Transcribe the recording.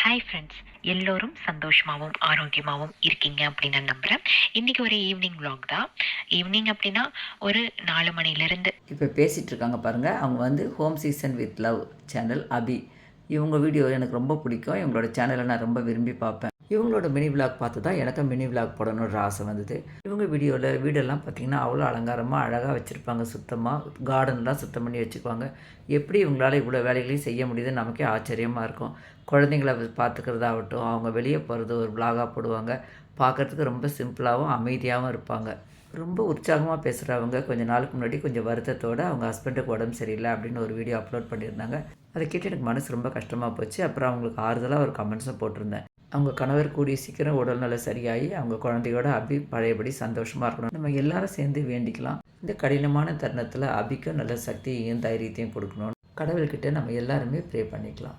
Hi friends, எல்லோரும் சந்தோஷமாகவும் ஆரோக்கியமாகவும் இருக்கீங்க அப்படின்னு நான் நம்புகிறேன். இன்றைக்கி ஒரு ஈவினிங் vlog தான். ஈவினிங் அப்படின்னா ஒரு 4 மணிலேருந்து இப்போ பேசிகிட்டு இருக்காங்க பாருங்கள். அவங்க வந்து home season with love channel Abi. இவங்க வீடியோ எனக்கு ரொம்ப பிடிக்கும். இவங்களோட சேனலை நான் ரொம்ப விரும்பி பார்ப்பேன். இவங்களோட மினி விளாக் பார்த்து தான் எனக்கும் மினி விளாக் போடணுன்ற ஆசை வந்தது. இவங்க வீடெல்லாம் பார்த்திங்கன்னா அவ்வளோ அலங்காரமாக அழகாக வச்சுருப்பாங்க. சுத்தமாக கார்டன்லாம் சுத்தம் பண்ணி வச்சுக்குவாங்க. எப்படி இவங்களால் இவ்வளோ வேலைகளையும் செய்ய முடியுதுன்னு நமக்கே ஆச்சரியமாக இருக்கும். குழந்தைங்கள பார்த்துக்கிறதாகட்டும், அவங்க வெளியே போகிறது ஒரு விளாகாக போடுவாங்க. பார்க்குறதுக்கு ரொம்ப சிம்பிளாகவும் அமைதியாகவும் இருப்பாங்க. ரொம்ப உற்சாகமாக பேசுகிறவங்க. கொஞ்சம் நாளுக்கு முன்னாடி கொஞ்சம் வருத்தத்தோடு அவங்க ஹஸ்பண்டுக்கு உடம்பு சரியில்லை அப்படின்னு ஒரு வீடியோ அப்லோட் பண்ணியிருந்தாங்க. அதை கேட்டு எனக்கு மனசு ரொம்ப கஷ்டமாக போச்சு. அப்புறம் அவங்களுக்கு ஆறுதலாக ஒரு கமெண்ட்ஸும் போட்டிருந்தேன். அவங்க கணவர் கூடிய சீக்கிரம் உடல்நல சரியாகி அவங்க குழந்தையோட அபி பழையபடி சந்தோஷமாக இருக்கணும். நம்ம எல்லாரும் சேர்ந்து வேண்டிக்கலாம். இந்த கடினமான தருணத்தில் அபிக்கும் நல்ல சக்தியையும் தைரியத்தையும் கொடுக்கணும். கடவுள்கிட்ட நம்ம எல்லாருமே ப்ரே பண்ணிக்கலாம்.